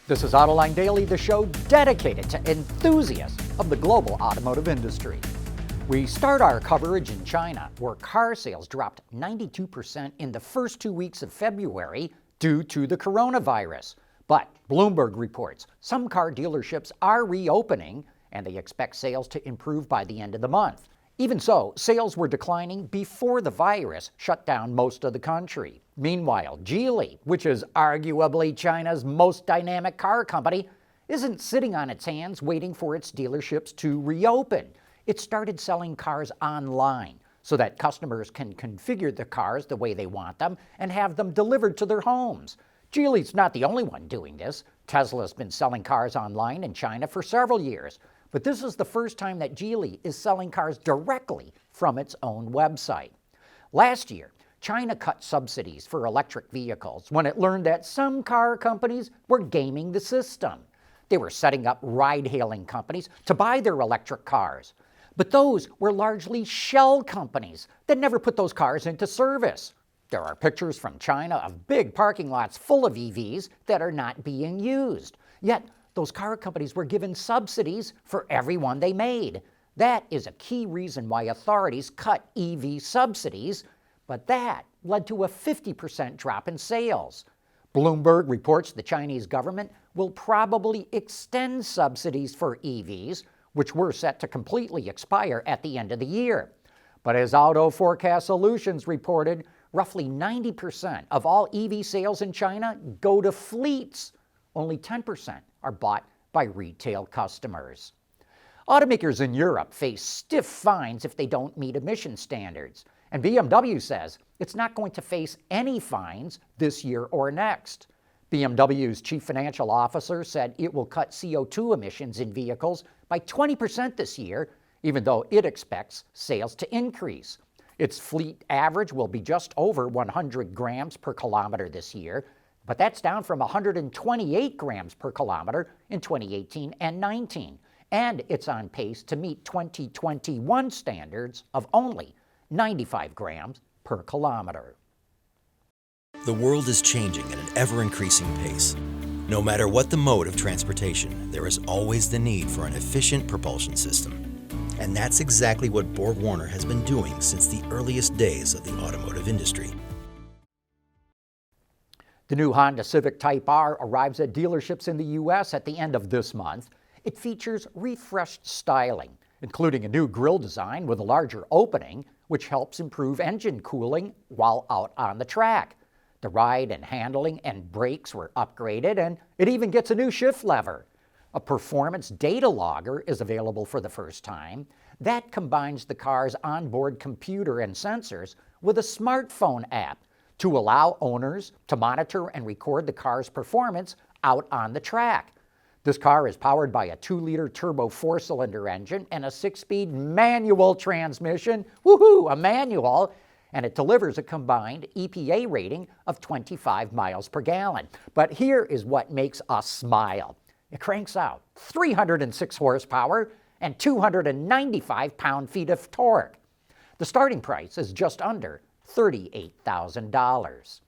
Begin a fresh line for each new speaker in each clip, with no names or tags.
This is Autoline Daily, the show dedicated to enthusiasts of the global automotive industry. We start our coverage in China, where car sales dropped 92% in the first 2 weeks of February due to the coronavirus. But Bloomberg reports some car dealerships are reopening, and they expect sales to improve by the end of the month. Even so, sales were declining before the virus shut down most of the country. Meanwhile, Geely, which is arguably China's most dynamic car company, isn't sitting on its hands waiting for its dealerships to reopen. It started selling cars online so that customers can configure the cars the way they want them and have them delivered to their homes. Geely's not the only one doing this. Tesla's been selling cars online in China for several years. But this is the first time that Geely is selling cars directly from its own website. Last year, China cut subsidies for electric vehicles when it learned that some car companies were gaming the system. They were setting up ride-hailing companies to buy their electric cars. But those were largely shell companies that never put those cars into service. There are pictures from China of big parking lots full of EVs that are not being used. Yet, those car companies were given subsidies for every one they made. That is a key reason why authorities cut EV subsidies, but that led to a 50% drop in sales. Bloomberg reports the Chinese government will probably extend subsidies for EVs, which were set to completely expire at the end of the year. But as Auto Forecast Solutions reported, roughly 90% of all EV sales in China go to fleets. Only 10% are bought by retail customers. Automakers in Europe face stiff fines if they don't meet emission standards, and BMW says it's not going to face any fines this year or next. BMW's chief financial officer said it will cut CO2 emissions in vehicles by 20% this year, even though it expects sales to increase. Its fleet average will be just over 100 grams per kilometer this year, but that's down from 128 grams per kilometer in 2018 and 19, and it's on pace to meet 2021 standards of only 95 grams per kilometer.
The world is changing at an ever-increasing pace. No matter what the mode of transportation, there is always the need for an efficient propulsion system. And that's exactly what BorgWarner has been doing since the earliest days of the automotive industry.
The new Honda Civic Type R arrives at dealerships in the U.S. at the end of this month. It features refreshed styling, including a new grille design with a larger opening, which helps improve engine cooling while out on the track. The ride and handling and brakes were upgraded, and it even gets a new shift lever. A performance data logger is available for the first time. That combines the car's onboard computer and sensors with a smartphone app to allow owners to monitor and record the car's performance out on the track. This car is powered by a 2-liter turbo 4-cylinder engine and a 6-speed manual transmission. Woohoo, a manual! And it delivers a combined EPA rating of 25 miles per gallon. But here is what makes us smile. It cranks out 306 horsepower and 295 pound-feet of torque. The starting price is just under $38,000.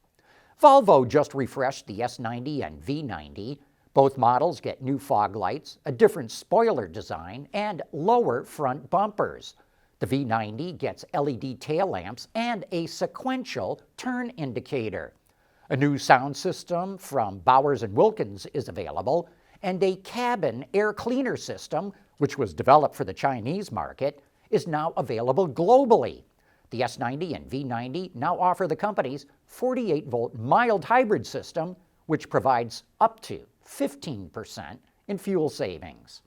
Volvo just refreshed the S90 and V90. Both models get new fog lights, a different spoiler design, and lower front bumpers. The V90 gets LED tail lamps and a sequential turn indicator. A new sound system from Bowers & Wilkins is available, and a cabin air cleaner system, which was developed for the Chinese market, is now available globally. The S90 and V90 now offer the company's 48-volt mild hybrid system, which provides up to 15% in fuel savings.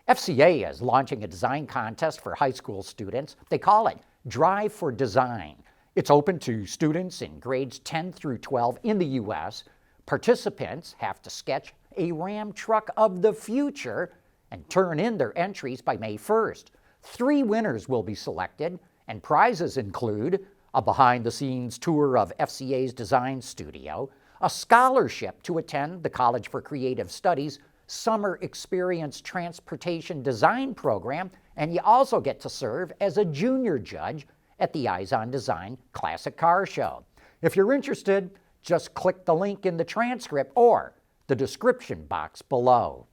FCA is launching a design contest for high school students. They call it Drive for Design. It's open to students in grades 10 through 12 in the U.S. Participants have to sketch a Ram truck of the future and turn in their entries by May 1st. 3 winners will be selected, and prizes include a behind-the-scenes tour of FCA's design studio, a scholarship to attend the College for Creative Studies Summer Experience Transportation Design Program, and you also get to serve as a junior judge at the Eyes on Design Classic Car Show. If you're interested, just click the link in the transcript or the description box below.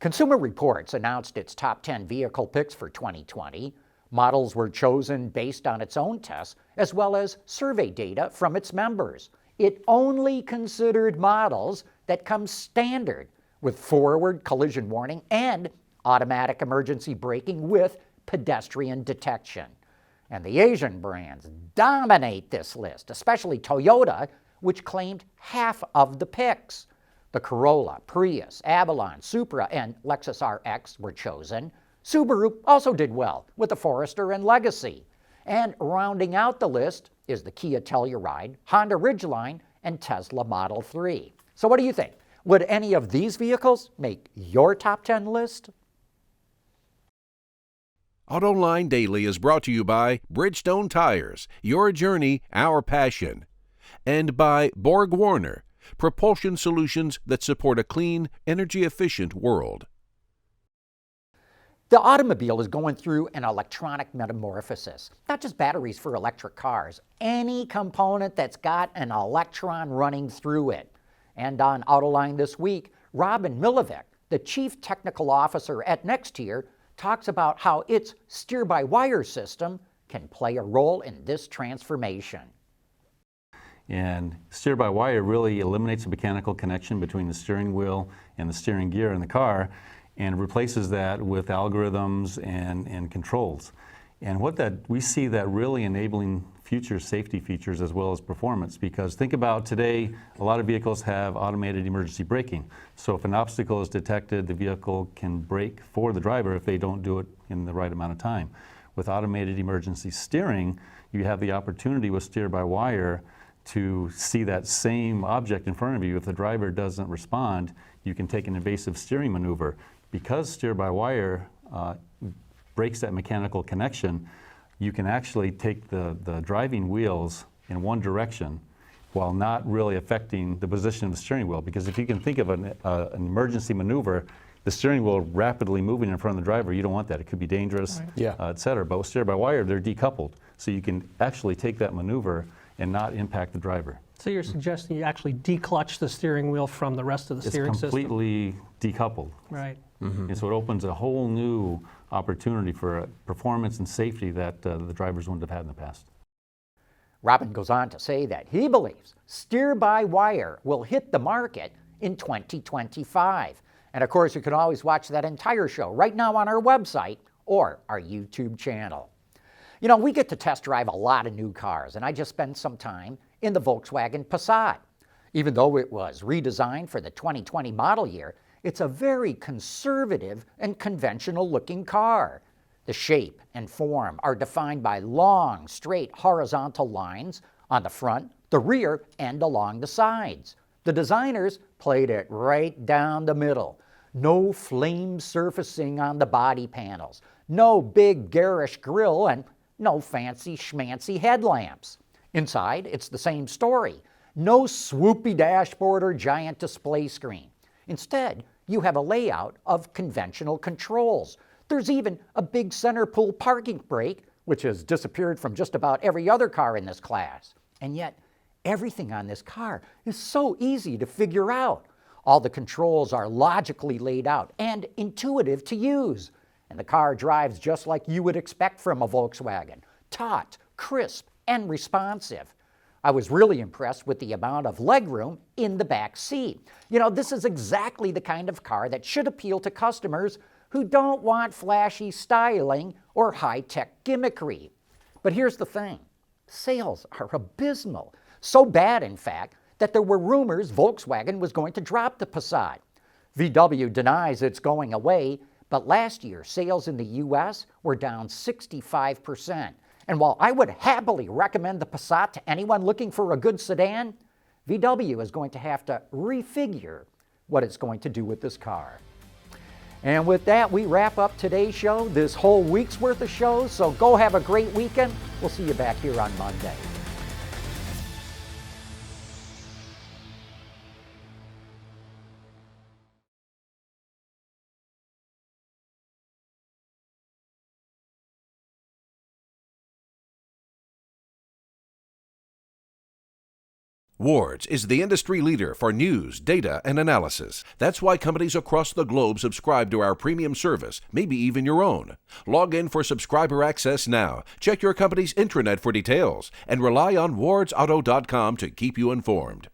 Consumer Reports announced its top 10 vehicle picks for 2020. Models were chosen based on its own tests, as well as survey data from its members. It only considered models that come standard with forward collision warning and automatic emergency braking with pedestrian detection. And the Asian brands dominate this list, especially Toyota, which claimed half of the picks. The Corolla, Prius, Avalon, Supra, and Lexus RX were chosen. Subaru also did well with the Forester and Legacy. And rounding out the list is the Kia Telluride, Honda Ridgeline, and Tesla Model 3. So what do you think? Would any of these vehicles make your top 10 list?
Autoline Daily is brought to you by Bridgestone Tires, your journey, our passion, and by Borg Warner, propulsion solutions that support a clean, energy-efficient world.
The automobile is going through an electronic metamorphosis. Not just batteries for electric cars, any component that's got an electron running through it. And on Autoline this week, Robin Milovic, the Chief Technical Officer at Nextier, talks about how its steer-by-wire system can play a role in this transformation.
And steer-by-wire really eliminates the mechanical connection between the steering wheel and the steering gear in the car and replaces that with algorithms and controls. And we see that really enabling future safety features as well as performance, because think about today, a lot of vehicles have automated emergency braking. So if an obstacle is detected, the vehicle can brake for the driver if they don't do it in the right amount of time. With automated emergency steering, you have the opportunity with steer-by-wire to see that same object in front of you. If the driver doesn't respond, you can take an evasive steering maneuver. Because steer-by-wire breaks that mechanical connection, you can actually take the driving wheels in one direction while not really affecting the position of the steering wheel. Because if you can think of an emergency maneuver, the steering wheel rapidly moving in front of the driver, you don't want that. It could be dangerous,
Right.
et cetera. But with steer-by-wire, they're decoupled. So you can actually take that maneuver and not impact the driver.
So you're suggesting you actually declutch the steering wheel from the rest of the steering
It's
system?
completely decoupled.
Right.
And so it opens a whole new opportunity for performance and safety that the drivers wouldn't have had in the past.
Robin goes on to say that he believes steer-by-wire will hit the market in 2025. And of course, you can always watch that entire show right now on our website or our YouTube channel. You know, we get to test drive a lot of new cars, and I just spent some time in the Volkswagen Passat. Even though it was redesigned for the 2020 model year, it's a very conservative and conventional-looking car. The shape and form are defined by long, straight, horizontal lines on the front, the rear, and along the sides. The designers played it right down the middle. No flame surfacing on the body panels, no big garish grille, and no fancy schmancy headlamps. Inside, it's the same story. No swoopy dashboard or giant display screen. Instead, you have a layout of conventional controls. There's even a big center pull parking brake, which has disappeared from just about every other car in this class. And yet, everything on this car is so easy to figure out. All the controls are logically laid out and intuitive to use. And the car drives just like you would expect from a Volkswagen, taut, crisp, and responsive. I was really impressed with the amount of legroom in the back seat. You know, this is exactly the kind of car that should appeal to customers who don't want flashy styling or high-tech gimmickry. But here's the thing. Sales are abysmal. So bad, in fact, that there were rumors Volkswagen was going to drop the Passat. VW denies it's going away, but last year sales in the US were down 65%. And while I would happily recommend the Passat to anyone looking for a good sedan, VW is going to have to refigure what it's going to do with this car. And with that, we wrap up today's show, this whole week's worth of shows, so go have a great weekend. We'll see you back here on Monday.
Ward's is the industry leader for news, data, and analysis. That's why companies across the globe subscribe to our premium service, maybe even your own. Log in for subscriber access now. Check your company's intranet for details and rely on wardsauto.com to keep you informed.